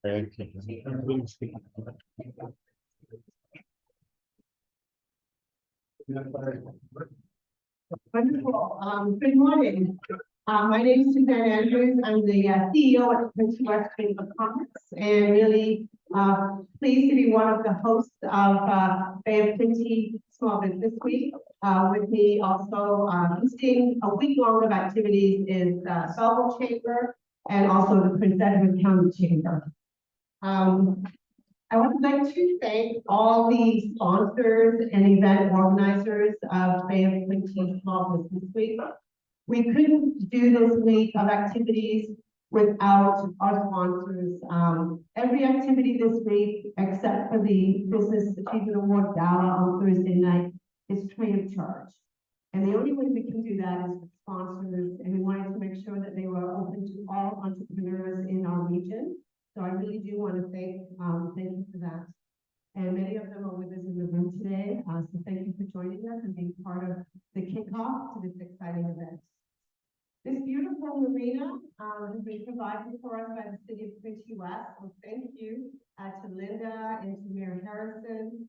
Thank you. Wonderful. Good morning. My name is Suzanne Andrews. I'm the CEO at Quinte Chamber of Commerce, and really pleased to be one of the hosts of Bay of Quinte Small Business Week. With me also hosting a week long of activities is Belleville Chamber and also the Prince Edward County Chamber. I would like to thank all the sponsors and event organizers of Bay of Quinte Small Business Week. We couldn't do this week of activities without our sponsors. Every activity this week, except for the Business Achievement Award Gala on Thursday night, is free of charge. And the only way we can do that is with sponsors, and we wanted to make sure that they were open to all entrepreneurs in our region. So I really do want to thank you for that. And many of them are with us in the room today. So thank you for joining us and being part of the kickoff to this exciting event. This beautiful marina has been provided for us by the City of Quinte West. So thank you to Linda and to Mayor Harrison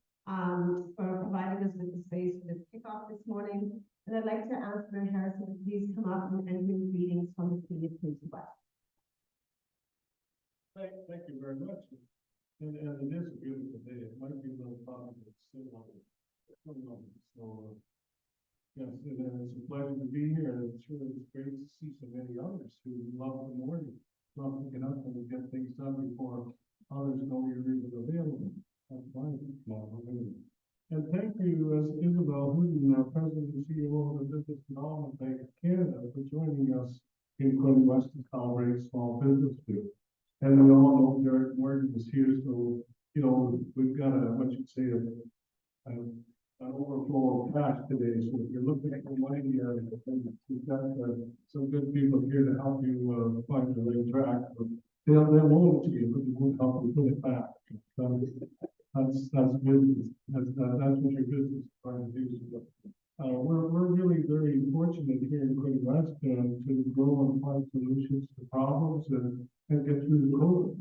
for providing us with the space for this kickoff this morning. And I'd like to ask Mayor Harrison to please come up and bring greetings from the City of Quinte West. Thank you very much. And it is a beautiful day. It might be a little foggy, but it's still lovely. So, yes, it's a pleasure to be here. And it's great to see so many others who love the morning, love to get up and get things done before others know you're even available. That's fine. And thank you, Isabelle Hudon, President and CEO of the Business Development Bank of Canada, for joining us in Quinte West to celebrate Small Business Week. And we all know Derek Morgan is here, so, we've got an overflow of cash today. So if you're looking for money, we've got some good people here to help you find the right track. They'll loan it to you, but they won't help you put it back. That's business. That's what your business is trying to do. We're really very fortunate here in Quinte West to grow and find solutions to problems and get through the COVID.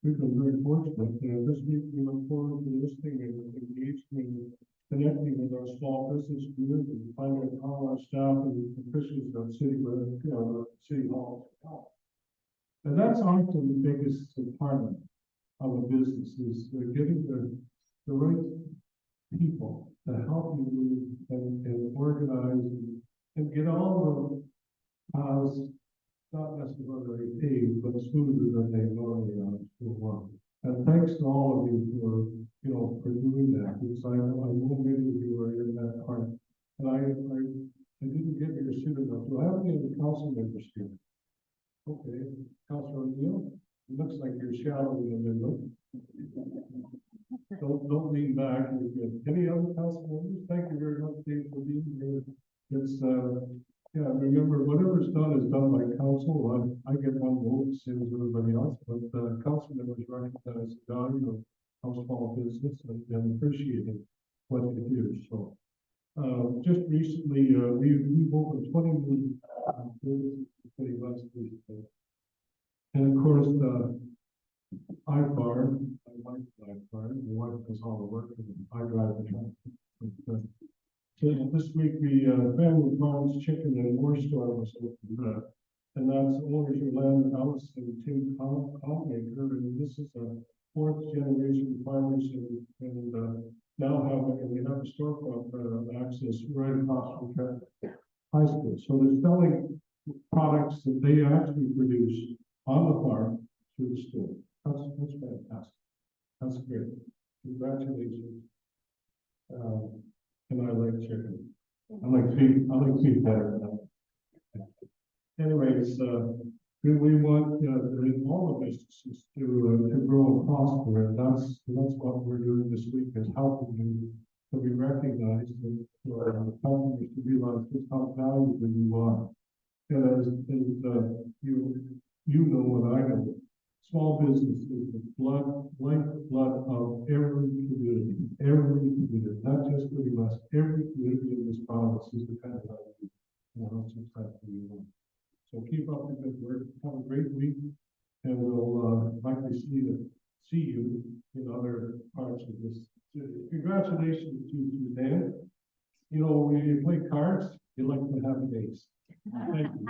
We've been very fortunate. This week we look forward to listening and engaging and connecting with our small business community, finding out how our staff and officials at City Hall. And that's often the biggest part of a business is getting the right people to help you and organize and get all the paths not necessarily paved, but smoother than they normally are. And thanks to all of you for doing that, because I know many of you are in that part. And I didn't get your pseudonym. Do I have any of the council members here? Okay, Councilor O'Neill, it looks like you're shadow in the middle. Don't lean back. Any other council members? Thank you very much, Dave, for being here. It's remember, whatever's done is done by council. I get one vote, same as everybody else, but council members recognize the value of small business and appreciating what they do. So, just recently, we've opened 20 new businesses pretty much recently. And of course, I farm. My wife does all the work, and I drive the truck. So this week, the Family Farms Chicken and More Store was opened, and that's owners of land and house and Tim Compmaker, and this is a fourth generation farmers, and now they have a storefront access right across from high school. So they're selling products that they actually produce on the farm to the store. That's fantastic. That's great. Congratulations. And I like chicken. I like feet better. Anyways, we want all the businesses to grow and prosper, and that's what we're doing this week, is helping you to be recognized and helping you to realize just how valuable you are. And as you know what I know, small business is the lifeblood of every community, not just the West, every community in this province is dependent on you. So keep up the good work. Have a great week. And we'll likely see you in other parts of this city. Congratulations to Suzanne. You know, when you play cards, you like to have an ace. Thank you.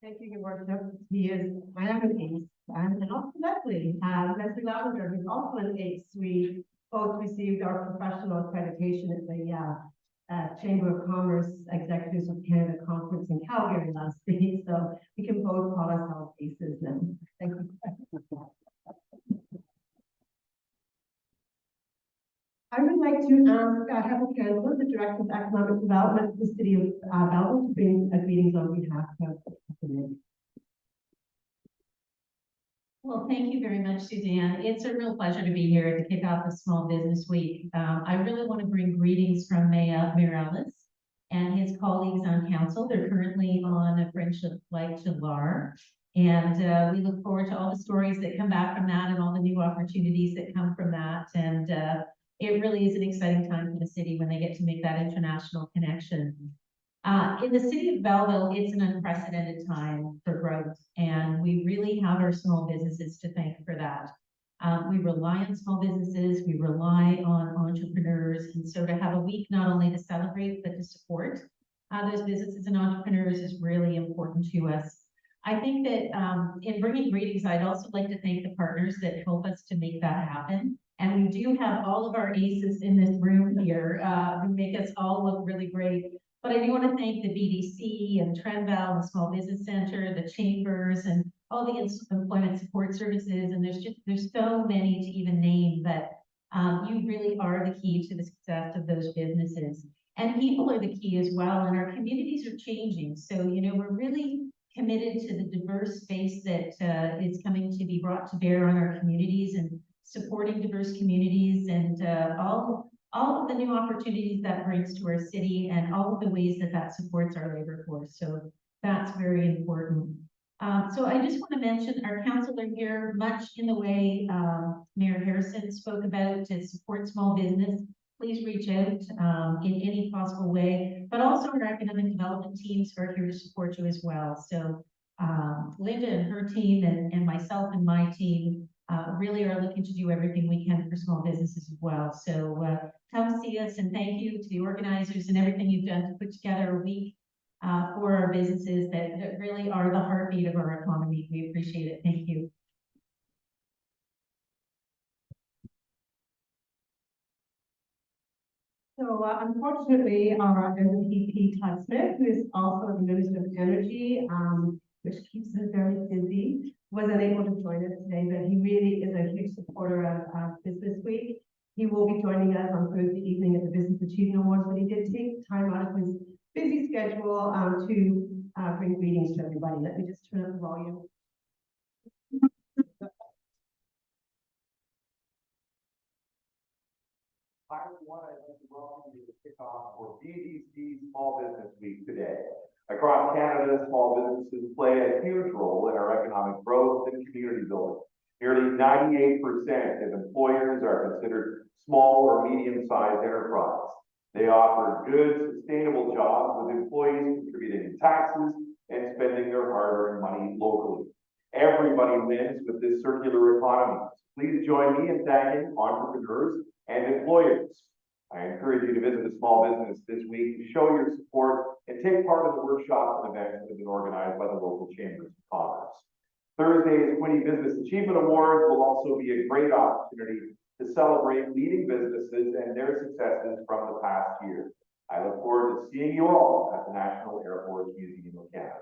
Thank you, Your Worship. I am an ace, and also Leslie, Leslie Lavender, who's also an ace. We both received our professional accreditation at the Chamber of Commerce Executives of Canada Conference in Calgary last week, so we can both call ourselves aces now. Thank you. I would like to ask Heather Campbell, the Director of Economic Development of the City of Belleville, to bring greetings on behalf of the community. Well, thank you very much, Suzanne. It's a real pleasure to be here to kick off the Small Business Week. I really want to bring greetings from Mayor Ellis and his colleagues on council. They're currently on a friendship flight to LAR. And we look forward to all the stories that come back from that and all the new opportunities that come from that. And it really is an exciting time for the city when they get to make that international connection. In the city of Belleville, it's an unprecedented time for growth, and we really have our small businesses to thank for that. We rely on small businesses, we rely on entrepreneurs, and so to have a week not only to celebrate, but to support those businesses and entrepreneurs is really important to us. I think that in bringing greetings, I'd also like to thank the partners that help us to make that happen. And we do have all of our aces in this room here who make us all look really great. But I do want to thank the BDC and Trenval, the Small Business Center, the chambers, and all the employment support services. And there's so many to even name, but you really are the key to the success of those businesses. And people are the key as well. And our communities are changing. So, you know, we're really committed to the diverse space that is coming to be brought to bear on our communities and supporting diverse communities and all of the new opportunities that brings to our city and all of the ways that that supports our labor force. So that's very important. So I just want to mention our council are here much in the way Mayor Harrison spoke about to support small business. Please reach out in any possible way, but also our economic development teams are here to support you as well. So Linda and her team and myself and my team really are looking to do everything we can for small businesses as well. So come see us, and thank you to the organizers and everything you've done to put together a week for our businesses that really are the heartbeat of our economy. We appreciate it. Thank you. So unfortunately, our MVP, Todd Smith, who is also the Minister of Energy, which keeps us very busy, was unable to join us today, but he really is a huge supporter of Business Week. He will be joining us on Thursday evening at the Business Achievement Awards, but he did take time out of his busy schedule to bring greetings to everybody. Let me just turn up the volume. Hi everyone, I'd like to welcome you to Kickoff for BDC Small Business Week today. Across Canada, small businesses play a huge role in our economic growth and community building. Nearly 98% of employers are considered small or medium-sized enterprise. They offer good, sustainable jobs with employees contributing taxes and spending their hard-earned money locally. Everybody wins with this circular economy. Please join me in thanking entrepreneurs and employers. I encourage you to visit a small business this week to show your support and take part in the workshops and events that have been organized by the local chambers of commerce. Thursday's Quinte Business Achievement Awards will also be a great opportunity to celebrate leading businesses and their successes from the past year. I look forward to seeing you all at the National Air Force Museum of Canada.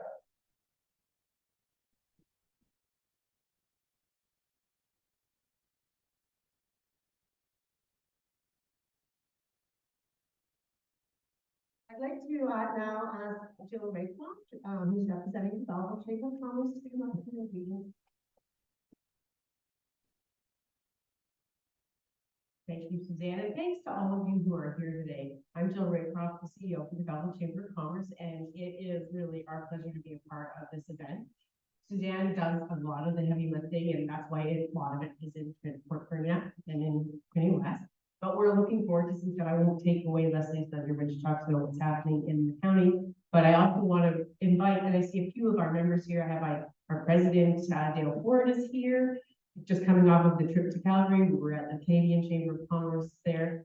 I'd like to now ask Jill Raycroft, who's representing the Belleville Chamber of Commerce, to come up to the meeting. Thank you, Suzanne, and thanks to all of you who are here today. I'm Jill Raycroft, the CEO for the Belleville Chamber of Commerce, and it is really our pleasure to be a part of this event. Suzanne does a lot of the heavy lifting, and that's why a lot of it is in Port Premia and in Quinte West. But we're looking forward to, since I won't take away Leslie's thunder when she talks about what's happening in the county. But I also want to invite, and I see a few of our members here. I have our president, Dale Ford is here, just coming off of the trip to Calgary. We were at the Canadian Chamber of Commerce there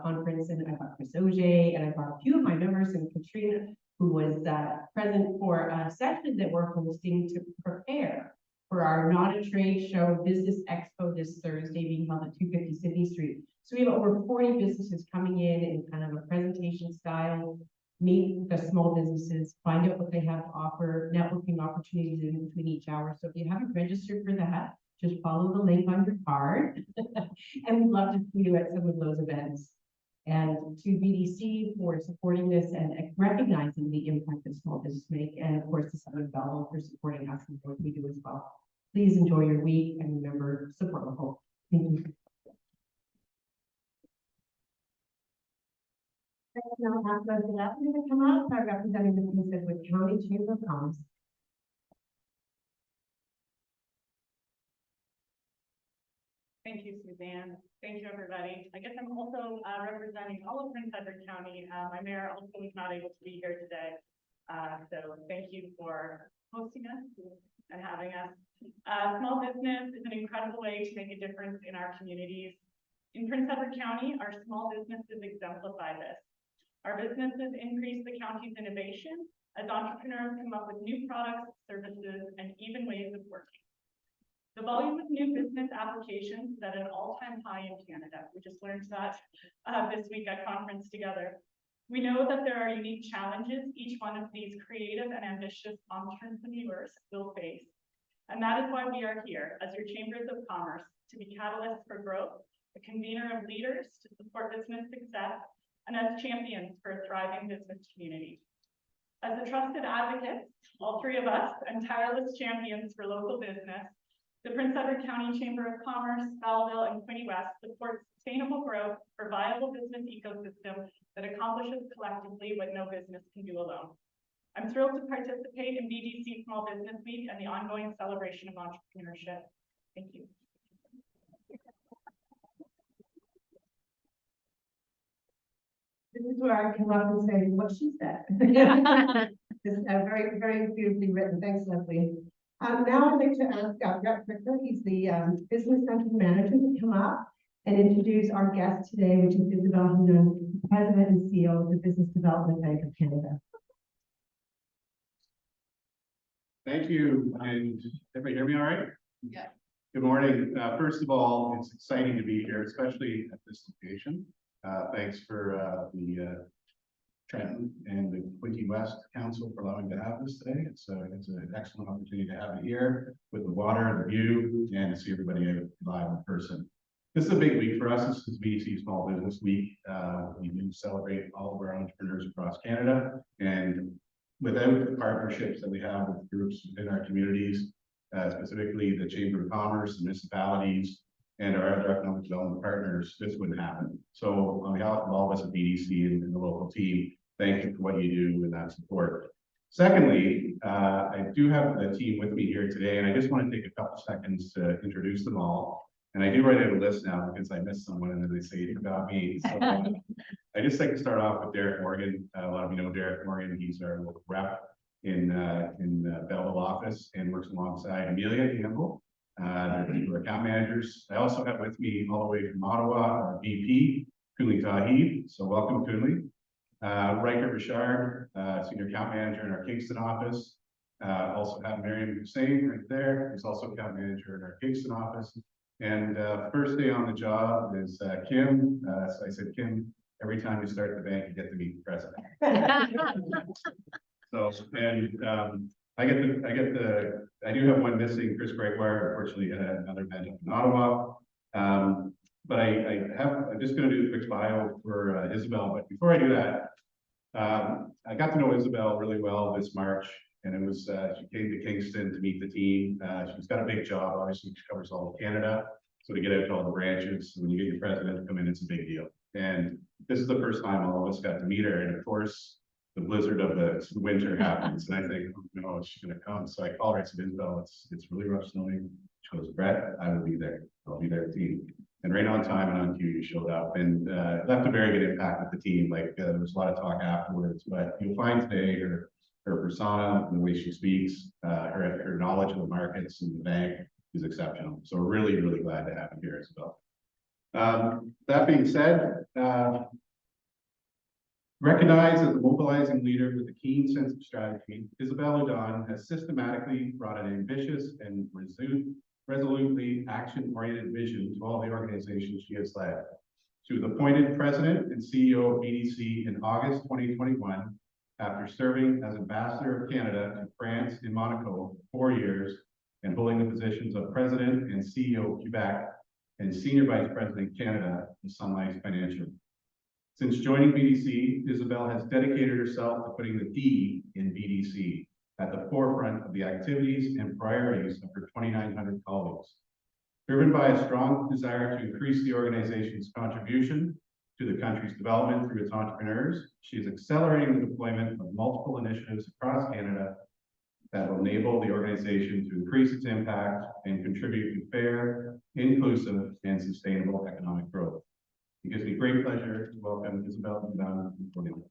conference, and I've got Chris Auger, and I've got a few of my members, and Katrina, who was present for a session that we're hosting to prepare for our Not a Trade Show Business Expo this Thursday, being held at 250 Sydney Street. So we have over 40 businesses coming in kind of a presentation style, meet the small businesses, find out what they have to offer, networking opportunities in between each hour. So if you haven't registered for that, just follow the link on your card. And we'd love to see you at some of those events. And to BDC for supporting this and recognizing the impact that small business make, and of course to Southern Bell for supporting us and what we do as well. Please enjoy your week and remember, support local. Thank you. Now, after that, we're going to come up by representing the Prince County Chamber of Commerce. Thank you, Suzanne. Thank you, everybody. I guess I'm also representing all of Prince Edward County. My mayor also was not able to be here today. So thank you for hosting us and having us. Small business is an incredible way to make a difference in our communities. In Prince Edward County, our small businesses exemplify this. Our businesses increase the county's innovation as entrepreneurs come up with new products, services, and even ways of working. The volume of new business applications is at an all-time high in Canada. We just learned that this week at conference together. We know that there are unique challenges each one of these creative and ambitious entrepreneurs will face. And that is why we are here as your chambers of commerce to be catalysts for growth, a convener of leaders to support business success, and as champions for a thriving business community. As the trusted advocates, all three of us, and tireless champions for local business, the Prince Edward County Chamber of Commerce, Belleville, and Quinte West supports sustainable growth for viable business ecosystem that accomplishes collectively what no business can do alone. I'm thrilled to participate in BDC Small Business Week and the ongoing celebration of entrepreneurship. Thank you. This is where I come up and say what she said. It's very, very beautifully written. Thanks, Leslie. Now I'd like to ask Rep Fricker, he's the Business Center Manager, to come up and introduce our guest today, which is Isabelle Hudon, President and CEO of the Business Development Bank of Canada. Thank you, and everybody hear me all right? Yeah. Good morning. First of all, it's exciting to be here, especially at this location. Thanks for the Trenton and the Quinte West Council for allowing to have this today. It's an excellent opportunity to have it here with the water, the view, and to see everybody live in person. This is a big week for us. This is BC Small Business Week. We do celebrate all of our entrepreneurs across Canada, and without the partnerships that we have with groups within our communities, specifically the Chamber of Commerce, the municipalities, and our other economic development partners, this wouldn't happen. So on behalf of all of us at BDC and the local team, thank you for what you do and that support. Secondly, I do have the team with me here today, and I just want to take a couple seconds to introduce them all. And I do write out a list now because I missed someone and then they say it's about me. So I just like to start off with Derek Morgan. A lot of you know Derek Morgan. He's our local rep in Belleville office and works alongside Amelia Campbell. We're account managers. I also have with me all the way from Ottawa, our VP, Kunli Tahib. So welcome, Kunli. Riker Richard, senior account manager in our Kingston office. Also have Miriam Hussein right there, who's also account manager in our Kingston office. And first day on the job is Kim. So I said, Kim, every time you start the bank, you get to meet the president. So, and I do have one missing, Chris Greatwire, unfortunately had another event up in Ottawa. But I'm just going to do a quick bio for Isabelle. But before I do that, I got to know Isabelle really well this March, and it was she came to Kingston to meet the team. She's got a big job. Obviously, she covers all of Canada. So to get out to all the branches, when you get your president to come in, it's a big deal. And this is the first time all of us got to meet her. And of course, the blizzard of the winter happens, and I think, oh, no, is she going to come? So I call her. I said, Isabelle, it's really rough snowing. chose Brett, I will be there. I'll be there too. And right on time and on cue, you showed up and left a very good impact with the team. Like there was a lot of talk afterwards, but you'll find today her persona, the way she speaks, her knowledge of the markets and the bank is exceptional. So we're really, really glad to have you here, Isabelle. That being said, recognized as a mobilizing leader with a keen sense of strategy, Isabelle Hudon has systematically brought an ambitious and resolutely action-oriented vision to all the organizations she has led. She was appointed president and CEO of BDC in August 2021, after serving as ambassador of Canada to France and Monaco for 4 years and holding the positions of president and CEO of Quebec and senior vice president Canada in Sun Life Financial. Since joining BDC, Isabelle has dedicated herself to putting the D in BDC at the forefront of the activities and priorities of her 2,900 colleagues. Driven by a strong desire to increase the organization's contribution to the country's development through its entrepreneurs, she is accelerating the deployment of multiple initiatives across Canada that will enable the organization to increase its impact and contribute to fair, inclusive, and sustainable economic growth. It gives me great pleasure to welcome Isabelle Hudon.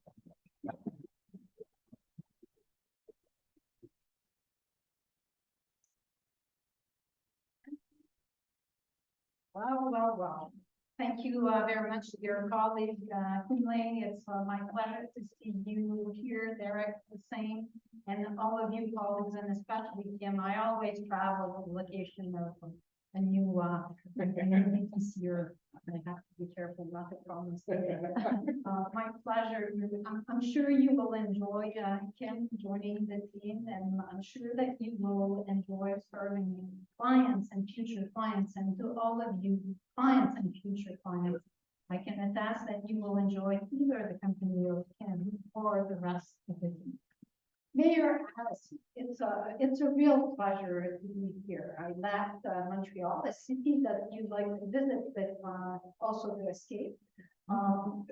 Well. Thank you very much, dear colleague, Quinte. It's my pleasure to see you here, Derek, the same, and all of you colleagues, and especially Kim. I always travel to the location of a new this year. I have to be careful not to promise. My pleasure. I'm sure you will enjoy Kim joining the team, and I'm sure that you will enjoy serving clients and future clients, and to all of you clients and future clients, I can attest that you will enjoy either the company of Kim or the rest of the team. Mayor Allison, it's a real pleasure to be here. I left Montreal, a city that you'd like to visit, but also to escape.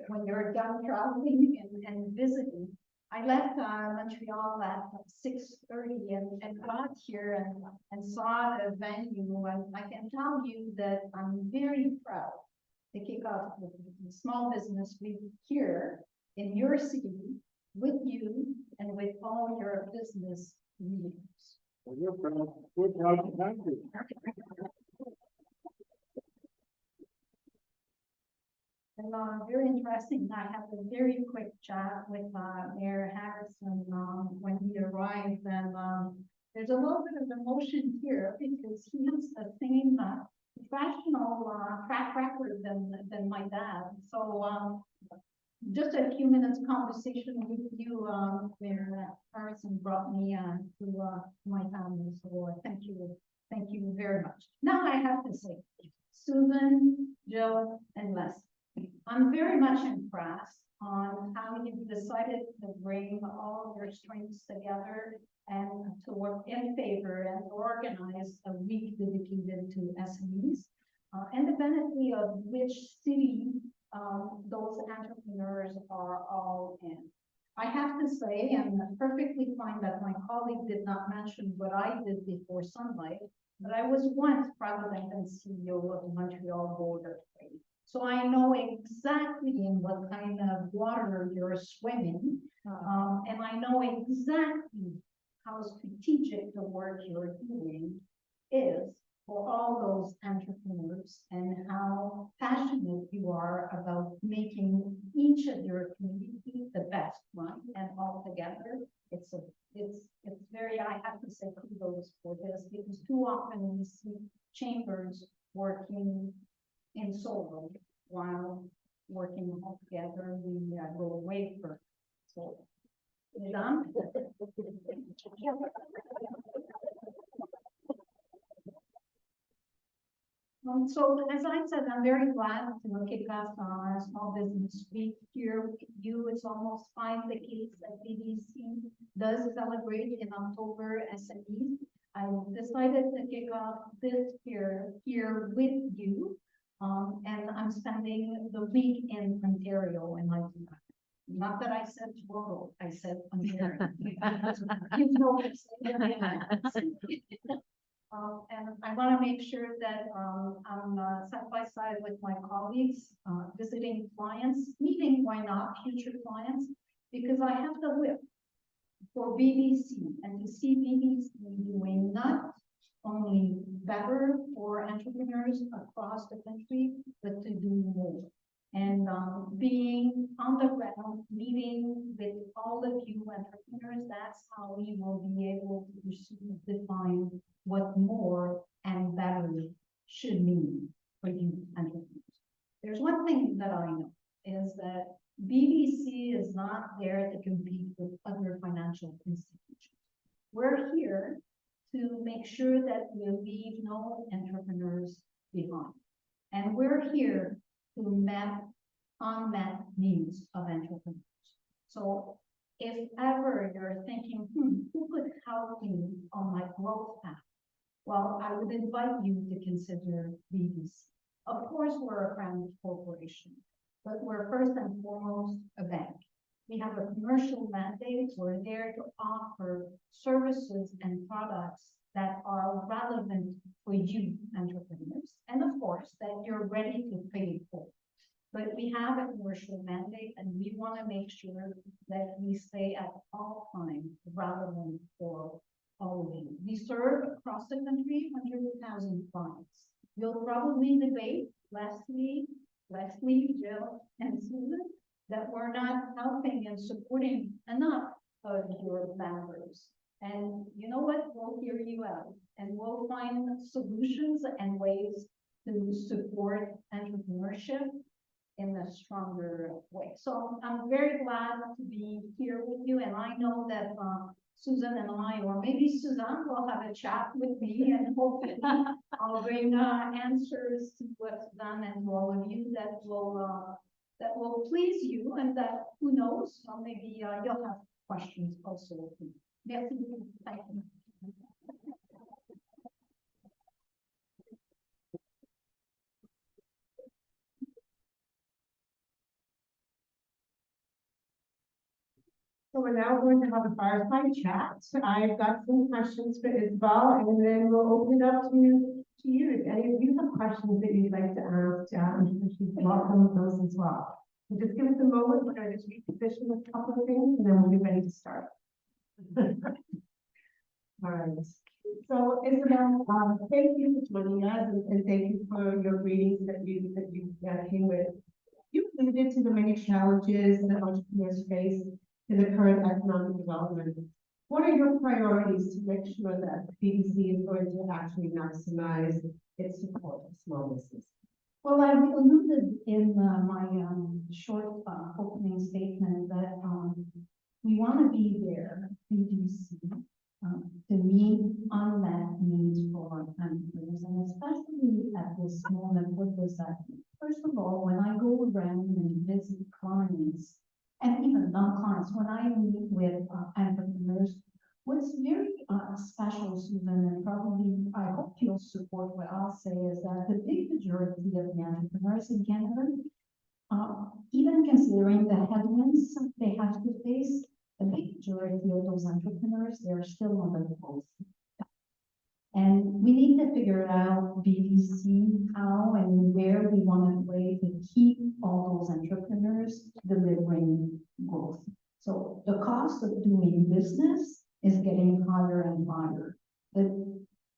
When you're done traveling and visiting, I left Montreal at 6:30 and got here and saw the venue. And I can tell you that I'm very proud to kick off the small business week here in your city with you and with all your business leaders. Well, we're proud to have you. And very interesting. I had a very quick chat with Mayor Harrison when he arrived, and there's a little bit of emotion here because he has the same professional track record than my dad. So just a few minutes conversation with you, where Harrison brought me to my family. So thank you very much. Now I have to say, Susan, Jill, and Leslie, I'm very much impressed on how you've decided to bring all of your strengths together and to work in favor and organize a week dedicated to SMEs, independently of which city those entrepreneurs are all in. I have to say, and perfectly fine that my colleague did not mention what I did before Sunlight, but I was once president and CEO of Montreal Border Trade. So I know exactly in what kind of water you're swimming, and I know exactly how strategic the work you're doing is for all those entrepreneurs and how passionate you are about making each of your community the best one, and all together, it's very, I have to say kudos for this, because too often we see chambers working in solo while working all together, we go away from. So, done. So as I said, I'm very glad to kick off our small business week here with you. It's almost 5 decades that BDC does celebrate in October SME. I decided to kick off this year here with you. And I'm spending the week in Ontario, and not that I said Toronto, I said Ontario. You know, And I want to make sure that, I'm, side by side with my colleagues, visiting clients, meeting, why not, future clients, because I have the whip for BBC and to see BBC doing not only better for entrepreneurs across the country, but to do more. And being on the ground, meeting with all of you entrepreneurs, that's how we will be able to define what more and better should mean for you entrepreneurs. There's one thing that I know is that BBC is not there to compete with other financial institutions. We're here to make sure that we leave no entrepreneurs behind. And we're here to meet unmet needs of entrepreneurs. So if ever you're thinking, who could help me on my growth path? Well, I would invite you to consider BBC. Of course, we're a private corporation, but we're first and foremost a bank. We have a commercial mandate. We're there to offer services and products that are relevant for you entrepreneurs. And of course, that you're ready to pay for. But we have a commercial mandate and we want to make sure that we stay at all times relevant for all of you. We serve across the country 100,000 clients. You'll probably debate, Leslie, Jill, and Susan, that we're not helping and supporting enough of your members. And you know what? We'll hear you out and we'll find solutions and ways to support entrepreneurship in a stronger way. So I'm very glad to be here with you. And I know that Susan and I, or maybe Suzanne, will have a chat with me and hopefully I'll bring answers to what's done and to all of you that will please you, and that, who knows, maybe you'll have questions also. Merci. Thank you. So we're now going to have a fireside chat. I've got some questions for Isabelle, and then we'll open it up to you. If any of you have questions that you'd like to ask, she's welcome those as well. So just give us a moment. We're going to just reposition with a couple of things, and then we'll be ready to start. All right. So Isabelle, thank you for joining us, and thank you for your greetings that you came with. You alluded to the many challenges that entrepreneurs face in the current economic development. What are your priorities to make sure that BBC is going to actually maximize its support of small business? Well, I alluded in my short opening statement that we want to be there, BBC, to meet unmet needs for our entrepreneurs, and especially at this moment, what does that mean? First of all, when I go around and visit clients, and even non-clients, when I meet with entrepreneurs, what's very special, Susan, and probably I hope you'll support what I'll say, is that the big majority of the entrepreneurs in Canada, even considering the headwinds they have to face, the big majority of those entrepreneurs, they're still on the post. And we need to figure out BBC, how and where we want to play to keep all those entrepreneurs delivering growth. So the cost of doing business is getting higher and higher. But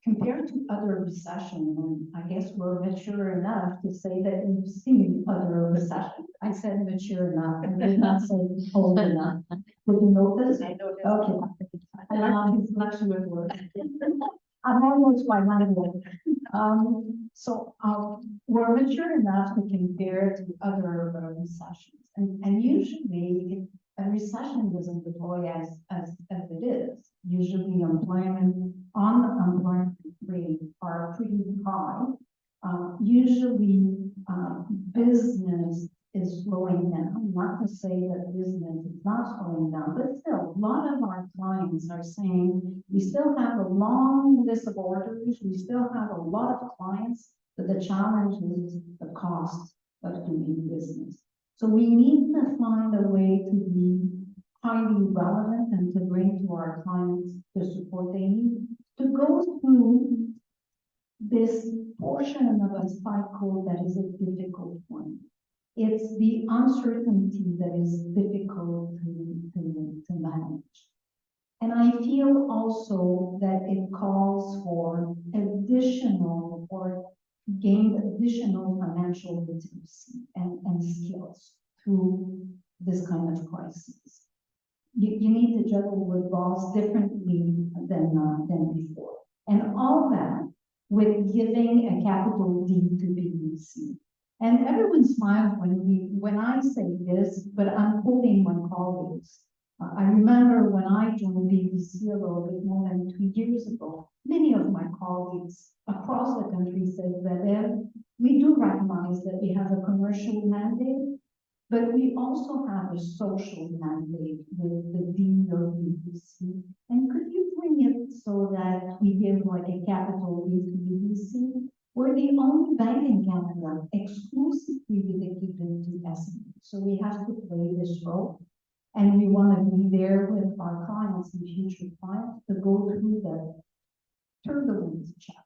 compared to other recessions, and I guess we're mature enough to say that we've seen other recessions. I said mature enough, I did not say old enough. Did you notice? I noticed. Okay. I like his selection of words. I'm almost my mind. So we're mature enough to compare to other recessions. And usually a recession doesn't deploy as it is. Usually unemployment rate are pretty high. Usually business is slowing down. Not to say that business is not slowing down, but still a lot of our clients are saying we still have a long list of orders, we still have a lot of clients, but the challenge is the cost of doing business. So we need to find a way to be highly relevant and to bring to our clients the support they need to go through this portion of a cycle that is a difficult one. It's the uncertainty that is difficult to manage. And I feel also that it calls for additional or gain additional financial literacy and skills through this kind of crisis. You need to juggle with balls differently than before. And all that with giving a capital D to BBC. And everyone smiles when I say this, but I'm quoting my colleagues. I remember when I joined BBC a little bit more than 2 years ago, many of my colleagues across the country said that we do recognize that we have a commercial mandate, but we also have a social mandate with the D of BBC. And could you bring it so that we give like a capital D to BBC? We're the only bank in Canada exclusively dedicated to SME. So we have to play this role. And we want to be there with our clients and future clients to go through the turbulence chapter.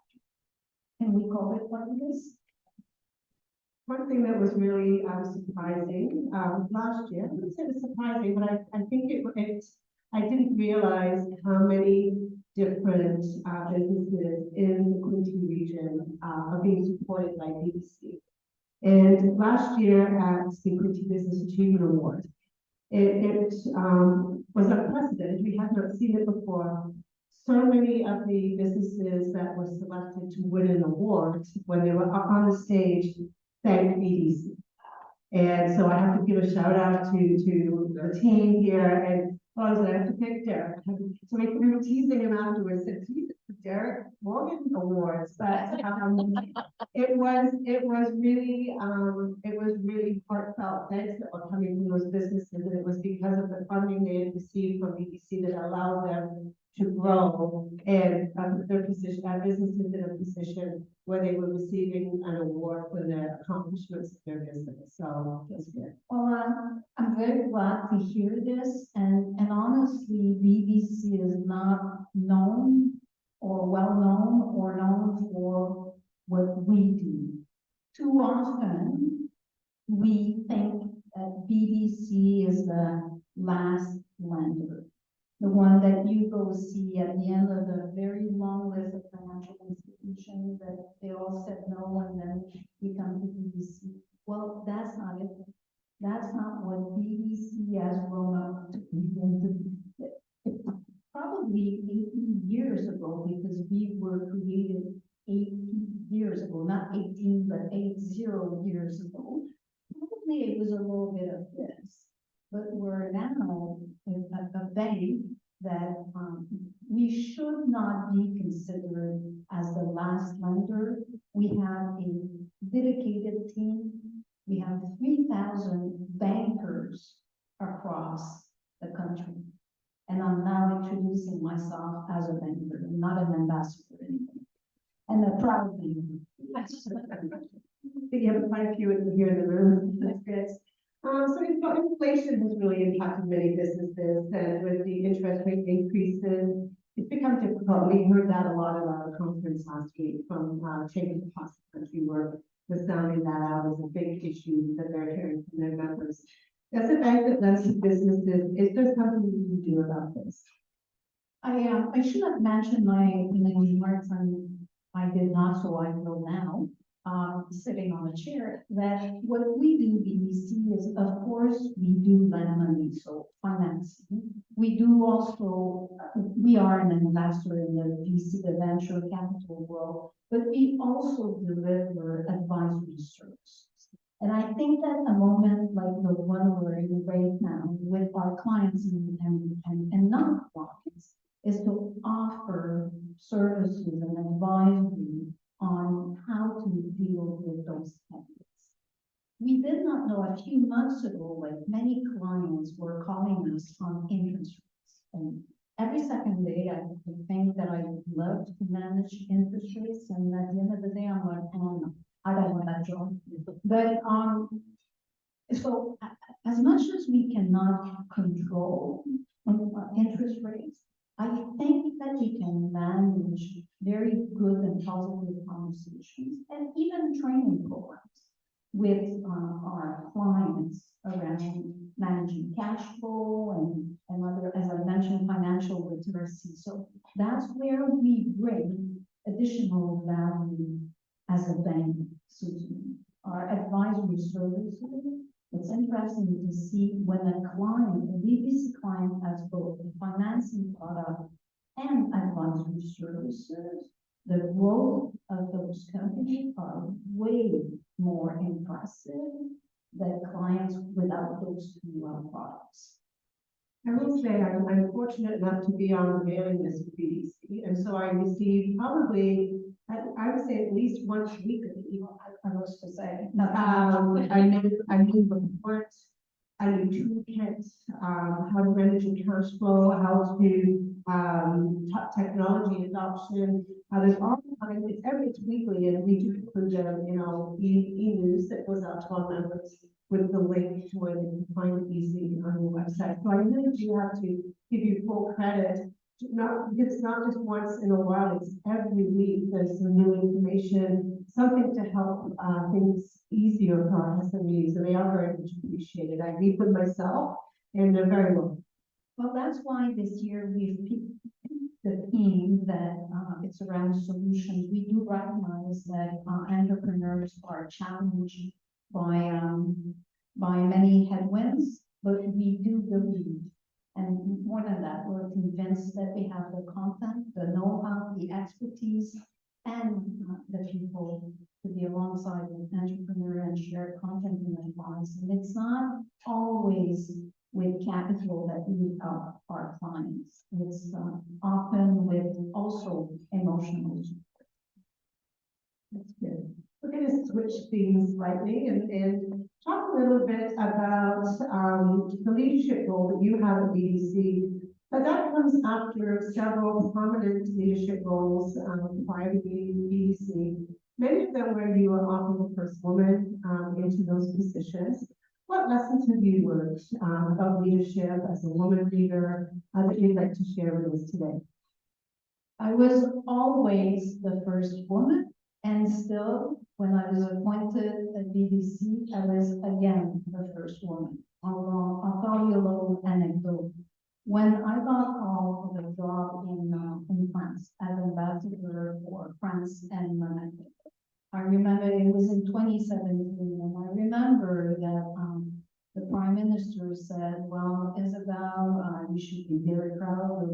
Can we call it like this? One thing that was really surprising last year, I wouldn't say it was surprising, but I think I didn't realize how many different businesses in the Quinte region are being supported by BBC. And last year at the Quinte Business Achievement Award, it was unprecedented. We had not seen it before. So many of the businesses that were selected to win an award when they were up on the stage thanked BBC. And so I have to give a shout out to the team here. And I have to pick Derek. So we were teasing him afterwards. Said, Derek Morgan Awards, but it was really heartfelt thanks that were coming from those businesses, and it was because of the funding they had received from BBC that allowed them to grow and their position, our businesses in a position where they were receiving an award for their accomplishments of their business. So that's good. Well, I'm very glad to hear this, and honestly, BBC is not known or well known or known for what we do. Too often, we think that BBC is the last lender, the one that you go see at the end of the very long list of financial institutions that they all said no, and then you come to BBC. Well, that's not it. That's not what BBC has grown up to be. Probably 18 years ago, because we were created 18 years ago, not 18, but 80 years ago. Probably it was a little bit of this, but we're now a bank that we should not be considered as the last lender. We have a dedicated team. We have 3,000 bankers across the country. And I'm now introducing myself as a banker, not an ambassador anymore. And a proud banker. You have quite a few here in the room. That's good. So inflation has really impacted many businesses, and with the interest rate increases, it's become difficult. We heard that a lot at our conference last week from chambers across the country were sounding that out as a big issue that they're hearing from their members. As a bank that lends to businesses, is there something we can do about this? I should have mentioned my remarks, and I did not, so I will now. Sitting on a chair, that what we do, BBC, is of course we do lend money, so financing. We do also, we are an investor in the VC, the venture capital world, but we also deliver advisory services. And I think that a moment like the one we're in right now with our clients and non-clients is to offer services and advisory on how to deal with those candidates. We did not know a few months ago, like many clients were calling us on interest rates. And every second day, I think that I love to manage interest rates. And at the end of the day, I'm like, oh, no, I don't want that job. But so as much as we cannot control interest rates, I think that we can manage very good and positive conversations, and even training programs with our clients around managing cash flow and other, as I mentioned, financial literacy. So that's where we bring additional value as a bank, Susan. Our advisory services, it's interesting to see when a client, a BBC client, has both a financing product and advisory services, the growth of those companies are way more impressive than clients without those two products. I will say I'm fortunate enough to be on the mailing list with BDC, and so I receive probably, I would say at least once weekly. I was to say. I do reports, I do toolkits, how to manage your cash flow, how to technology adoption. There's all kinds, it's weekly, and we do include e-news that goes out to our members with the link to where they can find it easily on your website. So I really do have to give you full credit. Because it's not just once in a while, it's every week there's some new information, something to help things easier for our SMEs, and they are very much appreciated. I read them myself, and they're very well. Well, that's why this year we've picked the theme that it's around solutions. We do recognize that entrepreneurs are challenged by many headwinds, but we do believe, and more than that, we're convinced that we have the content, the know-how, the expertise, and the people to be alongside an entrepreneur and share content and advice. And it's not always with capital that we help our clients. It's often with also emotional support. That's good. We're going to switch things slightly and talk a little bit about the leadership role that you have at BDC. But that comes after several prominent leadership roles prior to BDC. Many of them where you were often the first woman into those positions. What lessons have you learned about leadership as a woman leader that you'd like to share with us today? I was always the first woman, and still, when I was appointed at BBC, I was again the first woman. I'll tell you a little anecdote. When I got called for the job in France as ambassador for France and Monaco, I remember it was in 2017, and I remember that the Prime Minister said, well, Isabelle, you should be very proud of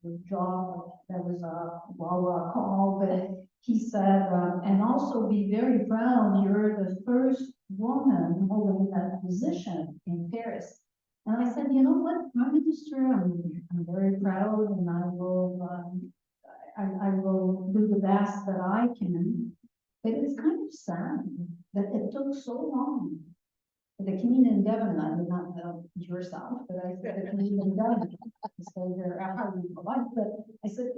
the job. That was a Wawa call, but he said, and also be very proud, you're the first woman holding that position in Paris. And I said, you know what, Prime Minister, I'm very proud, and I will do the best that I can. But it's kind of sad that it took so long. The Canadian government, I did not know yourself, but I said the Canadian government, so they're how you polite, but I said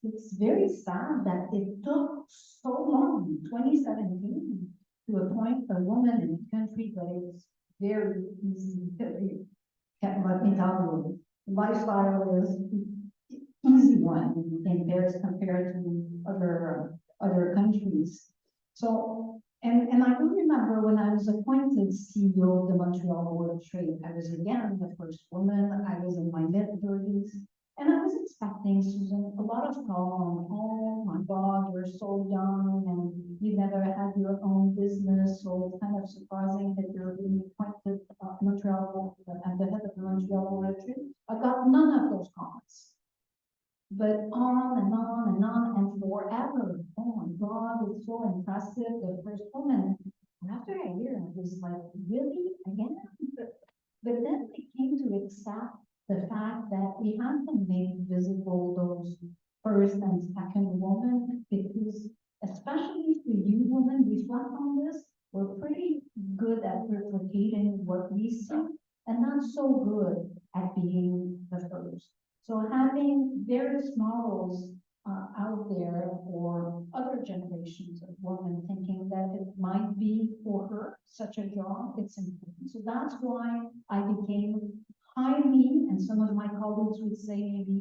it's very sad that it took so long, 2017, to appoint a woman in a country that is very easy. Let me tell you, lifestyle is easy one in Paris compared to other countries. So, and I do remember when I was appointed CEO of the Montreal Board of Trade, I was again the first woman. I was in my mid-30s, and I was expecting, Susan, a lot of calls on, oh my God, you're so young and you never had your own business, so it's kind of surprising that you're being appointed at Montreal at the head of the Montreal Board of Trade. I got none of those comments. But on and on and on and forever. Oh my God, it's so impressive. The first woman. And after a year, I was like, really? Again? But then they came to accept the fact that we have to make visible those first and second women, because especially for you women, reflect on this, we're pretty good at replicating what we see and not so good at being the first. So having various models out there for other generations of women thinking that it might be for her such a job, it's important. So that's why I became highly, and some of my colleagues would say maybe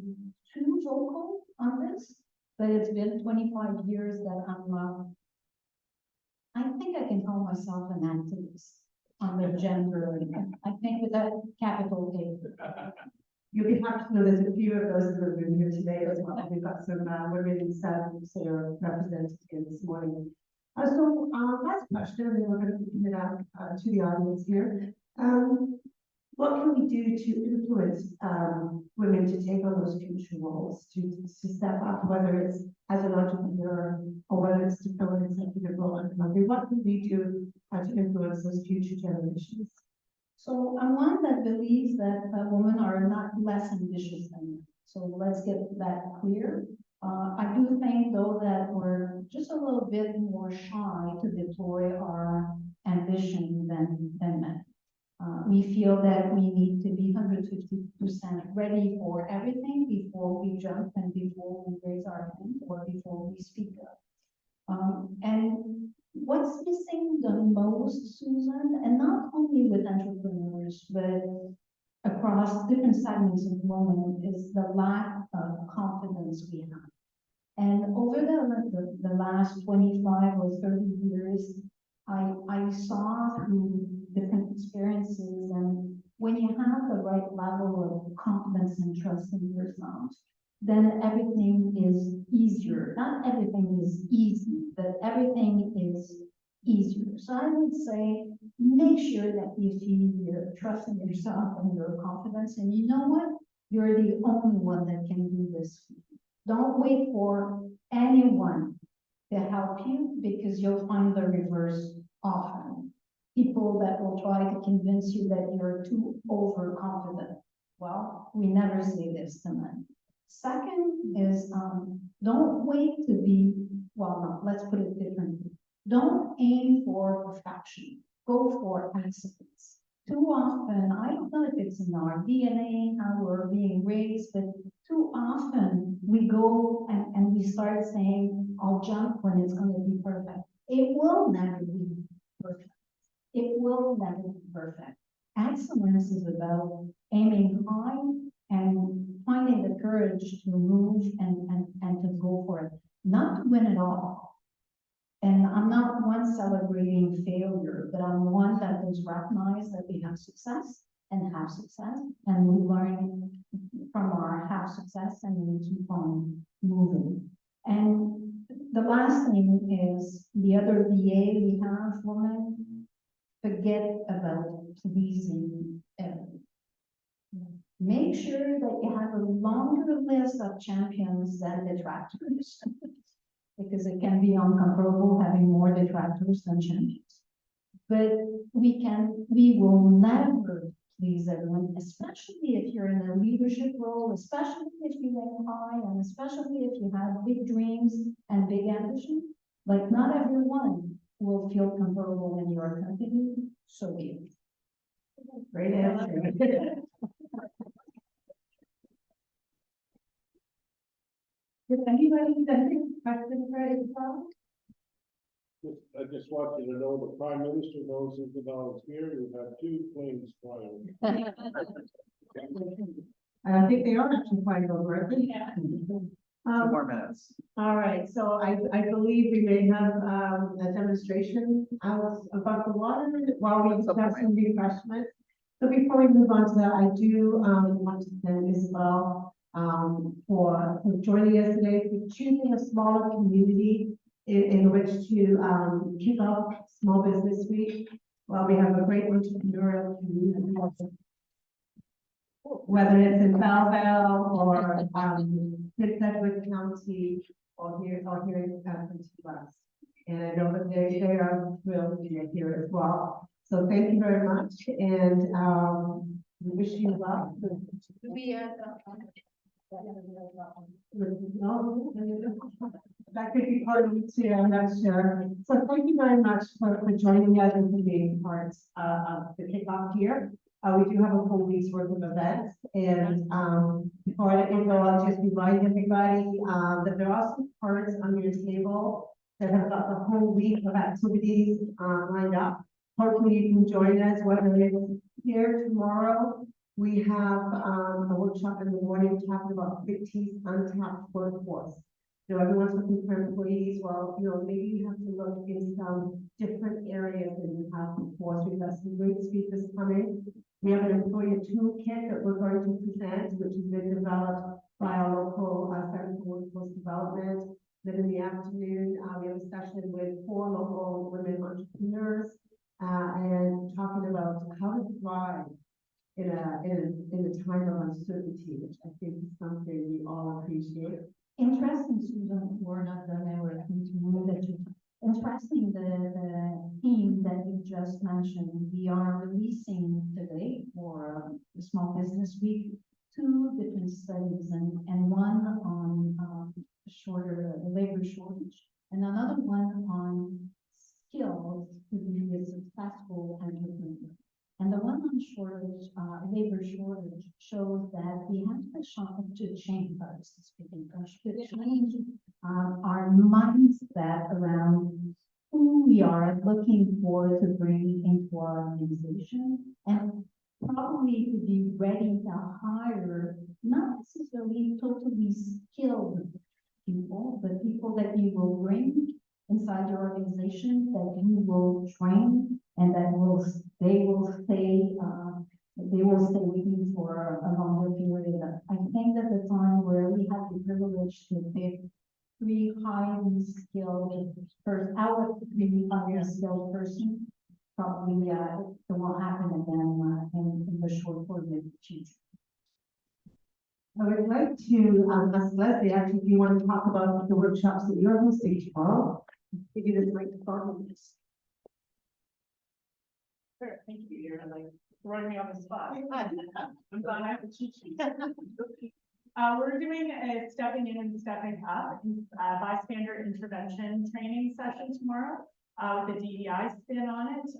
too vocal on this, but it's been 25 years that I think I can call myself an activist on the gender, I think with that capital A. You'll be happy to know there's a few of those that have been here today as well. We've got some women in South that are represented here this morning. Last question, and then we're going to open it up to the audience here. What can we do to influence women to take on those future roles, to step up, whether it's as an entrepreneur or whether it's to fill an executive role in a company? What can we do to influence those future generations? So I'm one that believes that women are not less ambitious than men. So let's get that clear. I do think though that we're just a little bit more shy to deploy our ambition than men. We feel that we need to be 150% ready for everything before we jump and before we raise our hand or before we speak up. And what's missing the most, Susan, and not only with entrepreneurs, but across different segments of women, is the lack of confidence we have. And over the last 25 or 30 years, I saw through different experiences, and when you have the right level of confidence and trust in yourself, then everything is easier. Not everything is easy, but everything is easier. So I would say, make sure that you feel your trust in yourself and your confidence, and you know what? You're the only one that can do this. Don't wait for anyone to help you, because you'll find the reverse often. People that will try to convince you that you're too overconfident. Well, we never say this to men. Second is, don't wait to be, well, no, let's put it differently. Don't aim for perfection. Go for excellence. Too often, I don't know if it's in our DNA, how we're being raised, but too often we go and we start saying, I'll jump when it's going to be perfect. It will never be perfect. It will never be perfect. Excellence is about aiming high and finding the courage to move and to go for it, not to win it all. And I'm not one celebrating failure, but I'm one that is recognized that we have success, and we learn from our have success, and we keep on moving. And the last thing is the other VA we have, women, forget about pleasing everyone. Make sure that you have a longer list of champions than detractors, because it can be uncomfortable having more detractors than champions. But we will never please everyone, especially if you're in a leadership role, especially if you aim high, and especially if you have big dreams and big ambition. Like, not everyone will feel comfortable in your company, so be it. Great answer. Does anybody have any questions for Isabelle? I just want you to know the Prime Minister knows Isabelle is here. You have 2 planes flying. I think they are actually quite over. Yeah. 2 more minutes. All right, so I believe we may have a demonstration out above the water while we have some refreshments. So before we move on to that, I do want to thank Isabelle for joining us today, for choosing a smaller community in which to kick off Small Business Week. Well, we have a great entrepreneurial community, whether it's in Belleville or Prince Edward County or here in Quinte West. And I know that they are thrilled to be here as well. So thank you very much, and we wish you luck. That could be part of it too, I'm not sure. So thank you very much for joining us and for being part of the kickoff here. We do have a full week's worth of events, and before I let you go, I'll just remind everybody that there are some cards on your table that have got the whole week of activities lined up. Hopefully you can join us, whether it's here tomorrow. We have a workshop in the morning talking about 15 untapped workforce. You know, everyone's looking for employees, well, you know, maybe you have to look in some different areas than you have before. So we've got some great speakers coming. We have an employee toolkit that we're going to present, which has been developed by our local Center for Workforce Development. Then in the afternoon, we have a session with 4 local women entrepreneurs and talking about how to thrive in a time of uncertainty, which I think is something we all appreciate. Interesting, Susan, we're not done there, we're going to move it to. Interesting, the theme that you just mentioned, we are releasing today for the Small Business Week, 2 different studies and one on labor shortage and another one on skills to be a successful entrepreneur. And the one on labor shortage shows that we have to change our mindset around who we are looking for to bring into our organization, and probably to be ready to hire not necessarily totally skilled people, but people that you will bring inside your organization, that you will train, and that they will stay with you for a longer period. I think that the time where we have the privilege to pick 3 highly skilled out of 3 highly skilled person, probably it won't happen again in the short or mid future. I would like to ask Leslie, actually, if you want to talk about the workshops that you're hosting tomorrow. Give you this microphone. Sure, thank you. You're like throwing me on the spot. I'm glad I have a cheat sheet. We're doing a stepping in and stepping up bystander intervention training session tomorrow with a DEI spin on it.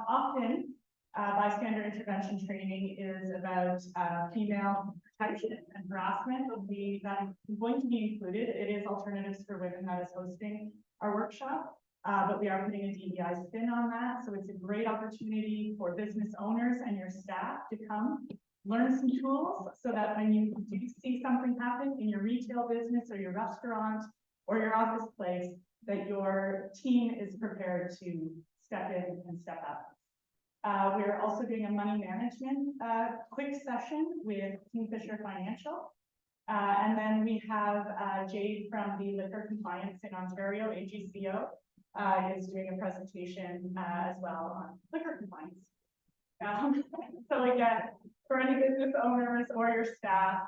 Often bystander intervention training is about female protection and harassment. That is going to be included. It is Alternatives for Women that is hosting our workshop. But we are putting a DEI spin on that. So it's a great opportunity for business owners and your staff to come learn some tools so that when you do see something happen in your retail business or your restaurant or your office place, that your team is prepared to step in and step up. We're also doing a money management quick session with Kingfisher Financial. And then we have Jade from the Liquor Compliance in Ontario, AGCO, is doing a presentation as well on liquor compliance. So again, for any business owners or your staff,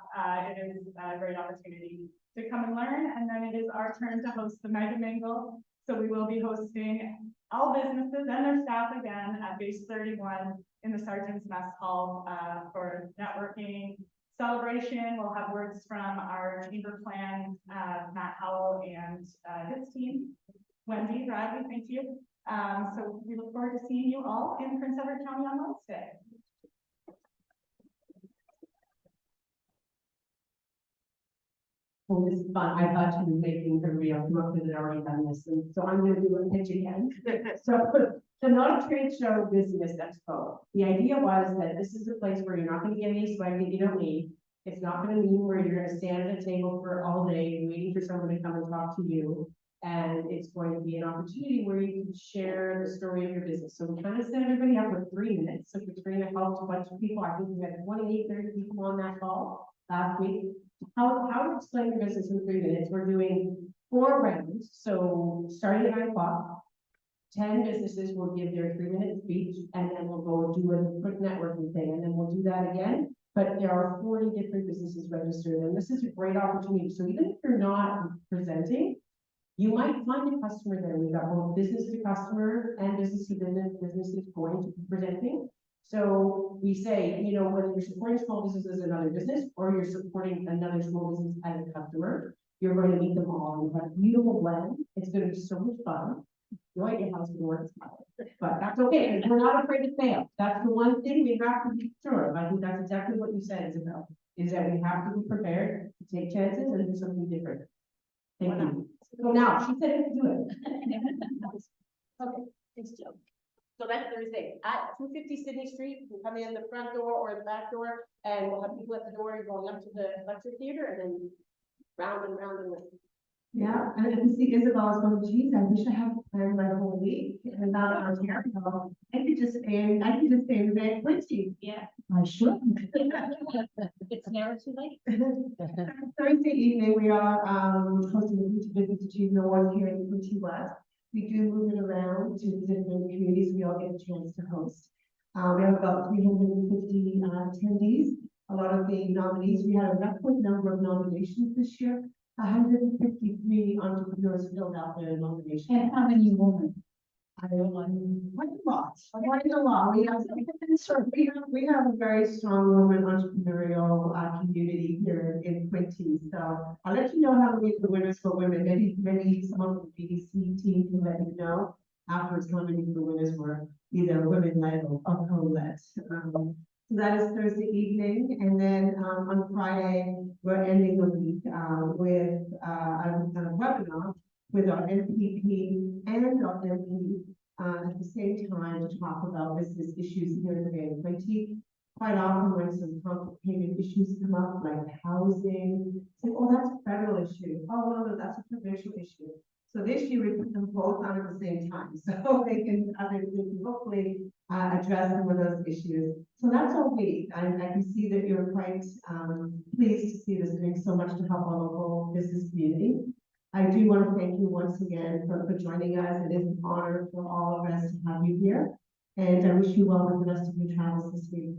it is a great opportunity to come and learn. And then it is our turn to host the Mega Mingle. So we will be hosting all businesses and their staff again at Base 31 in the Sergeant's Mess Hall for networking celebration. We'll have words from our chamber plan, Matt Howell and his team. Wendy, Bradley, thank you. So we look forward to seeing you all in Prince Edward County on Wednesday. Well, this is fun. I thought you were making her real. Come up with it already done this, and so I'm going to do a pitch again. So the Not Trade Show Business Expo. The idea was that this is a place where you're not going to get any swag that you don't need. It's not going to mean where you're going to stand at a table for all day waiting for someone to come and talk to you. And it's going to be an opportunity where you can share the story of your business. So we kind of set everybody up with 3 minutes. So Katrina helped a bunch of people. I think we had 28, 30 people on that call last week. How to explain your business in 3 minutes. We're doing 4 rounds. So starting at 9 o'clock, 10 businesses will give their 3-minute speech, and then we'll go do a quick networking thing, and then we'll do that again. But there are 40 different businesses registered, and this is a great opportunity. So even if you're not presenting, you might find a customer there. We've got both business to customer and business to businesses going to be presenting. So we say, you know, whether you're supporting small business as another business or you're supporting another small business as a customer, you're going to meet them all. We've got a beautiful blend. It's going to be so much fun. You might get house doors, but that's okay. We're not afraid to fail. That's the one thing we have to be sure of. I think that's exactly what you said, Isabelle, is that we have to be prepared to take chances and do something different. Thank you. So now, she said to do it. Okay, it's Jill. So that's Thursday at 250 Sydney Street. You can come in the front door or the back door, and we'll have people at the door going up to the lecture theater, and then round and round and round. Yeah, and I can see Isabel's going, geez, I wish I had planned my whole week and not on here. I could just stay in Van Quinte. Yeah. I should. It's never too late. Thursday evening, we are, hosting the Quinte Business Achievement Award here in Quinte West. We do move it around to different communities we all get a chance to host. We have about 350 attendees. A lot of the nominees, we had a record number of nominations this year. 153 entrepreneurs filled out their nomination. And how many women? Quite a lot. Quite a lot. We have a very strong woman entrepreneurial community here in Quinte. So I'll let you know how many of the winners for women. Maybe some of the BDC team can let you know afterwards how many of the winners were either women-led or co-led. So that is Thursday evening, and then on Friday, we're ending the week with a webinar with our MPP and our MP at the same time to talk about business issues here in the Bay of Quinte. Quite often when some complicated issues come up, like housing, it's like, oh, that's a federal issue. Oh, no, that's a provincial issue. So this year we put them both on at the same time, so they can hopefully address some of those issues. So that's our week. I can see that you're quite pleased to see this doing so much to help our local business community. I do want to thank you once again for joining us. It is an honor for all of us to have you here. And I wish you well with the rest of your travels this week.